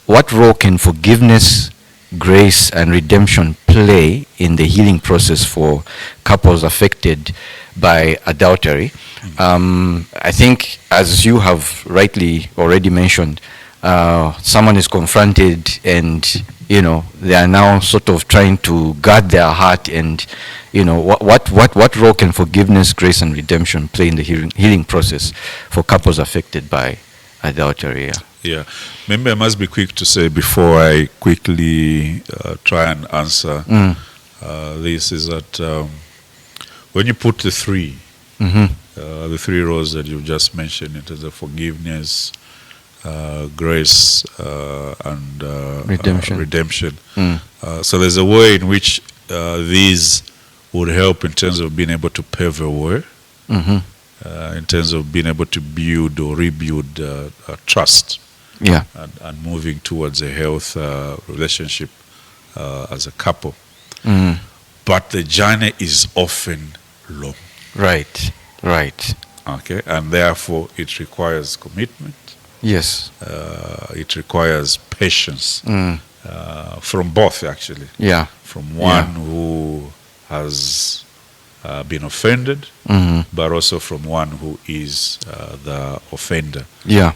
what role can forgiveness, grace, and redemption play in the healing process for couples affected by adultery? I think, as you have rightly already mentioned, someone is confronted, and they are now sort of trying to guard their heart, and what role can forgiveness, grace, and redemption play in the healing process for couples affected by adultery? Yeah, maybe I must be quick to say before I quickly try and answer this, is that when you put the three roles that you've just mentioned in terms of forgiveness, grace, and redemption. So there's a way in which these would help in terms of being able to pave a way, in terms of being able to build or rebuild trust, and moving towards a health relationship as a couple. But the journey is often long. Right. Okay, and therefore it requires commitment. Yes. It requires patience from both, actually. Yeah. From one who has been offended, but also from one who is the offender. Yeah.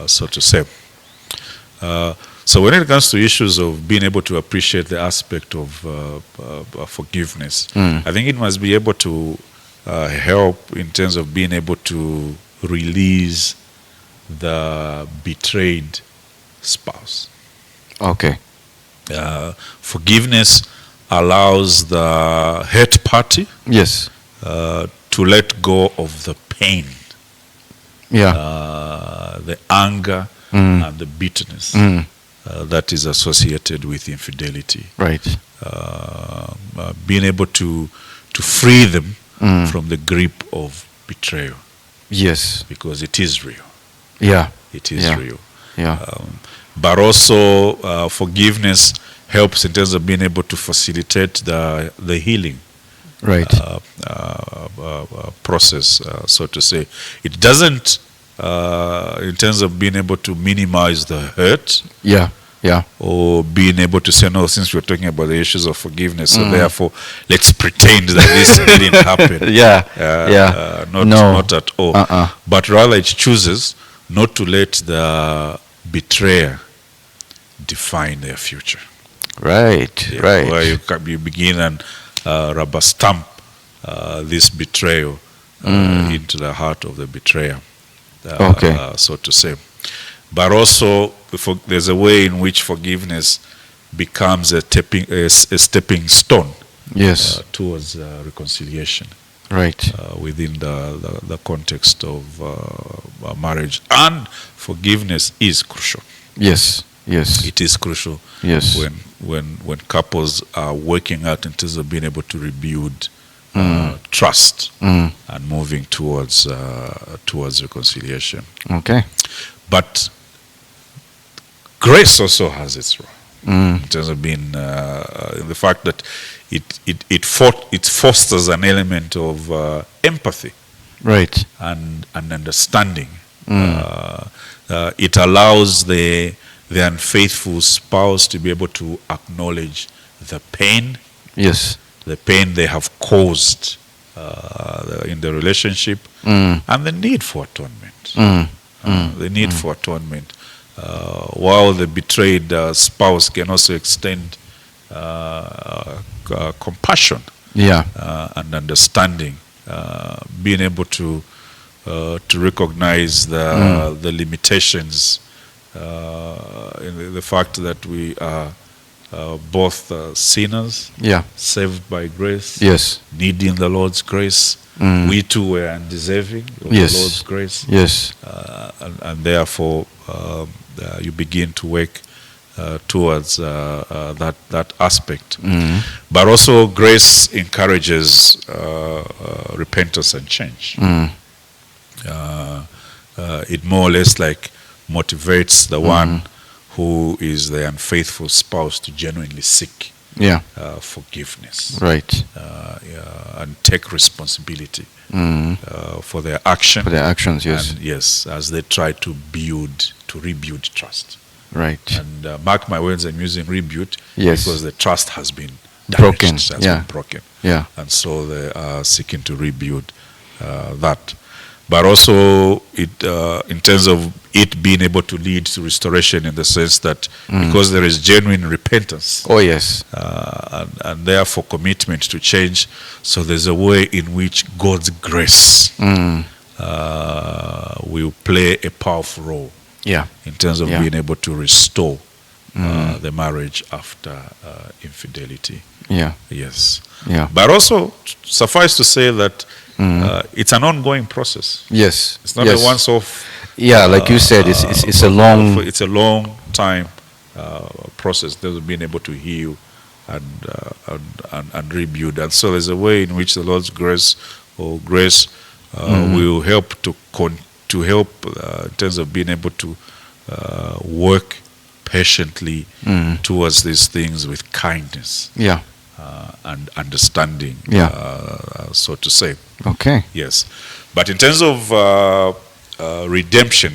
So to say. So when it comes to issues of being able to appreciate the aspect of forgiveness, I think it must be able to help in terms of being able to release the betrayed spouse. Okay. Forgiveness allows the hurt party to let go of the pain, the anger, and the bitterness that is associated with infidelity. Right. Being able to free them from the grip of betrayal. Yes. Because it is real. Yeah. It is real. Yeah. But also forgiveness helps in terms of being able to facilitate the healing process, so to say. It doesn't, in terms of being able to minimize the hurt. Or being able to say, no, since we're talking about the issues of forgiveness, so therefore let's pretend that this didn't happen. Not at all. But rather it chooses not to let the betrayer define their future. Right. Where you begin and rubber stamp this betrayal into the heart of the betrayer. So to say. But also, there's a way in which forgiveness becomes a stepping stone towards reconciliation. Right. Within the context of marriage. And forgiveness is crucial. Yes. It is crucial when couples are working out in terms of being able to rebuild trust and moving towards reconciliation. Okay. But grace also has its role in terms of being the fact that it fosters an element of empathy, right, and understanding. It allows the unfaithful spouse to be able to acknowledge the pain, the pain they have caused in the relationship, and the need for atonement. The need for atonement. While the betrayed spouse can also extend compassion and understanding, being able to recognize the limitations in the fact that we are both sinners, saved by grace, needing the Lord's grace. We too were undeserving of the Lord's grace. And therefore you begin to work towards that aspect. But also grace encourages repentance and change. It more or less like motivates the one who is the unfaithful spouse to genuinely seek forgiveness, and take responsibility for their action. For their actions, and as they try to build to rebuild trust. Right. And mark my words, I'm using rebuild Yes. because the trust has been Broken. damaged, has Yeah. been broken. Yeah. And so they are seeking to rebuild that. But also, in terms of it being able to lead to restoration, in the sense that because there is genuine repentance, Oh, yes. and therefore commitment to change, so there's a way in which God's grace will play a powerful role Yeah. in terms of Yeah. being able to restore the marriage after infidelity. Yeah. Yes. Yeah. But also, suffice to say that it's an ongoing process. Yes. It's not yes. a once-off. Yeah, like you said, it's a long. It's a long time process that of being able to heal and rebuild. And so there's a way in which the Lord's grace will help to help in terms of being able to work patiently towards these things with kindness. Yeah. And understanding, so to say. Okay. Yes. But in terms of redemption,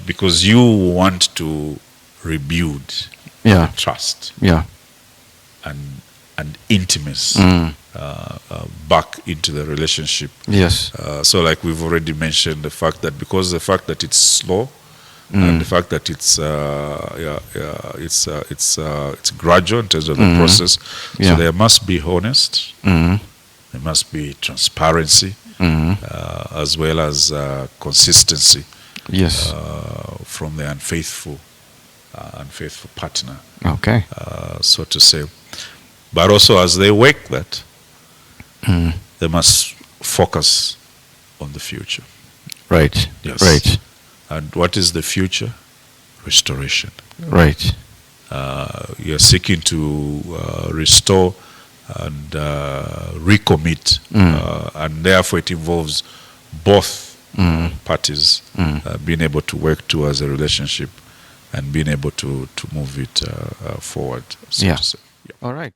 because you want to rebuild Yeah. trust Yeah. and intimacy back into the relationship. Yes. So like we've already mentioned, the fact that it's slow, and the fact that it's gradual in terms of the process. Yeah. So there must be honest, there must be transparency, as well as consistency Yes. from the unfaithful partner, Okay. so to say. But also, as they work that, they must focus on the future. Right. Yes. Right. And what is the future? Restoration. Right. You're seeking to restore and recommit, and therefore it involves both parties being able to work towards a relationship and being able to move it forward. So Yeah. to say. All right.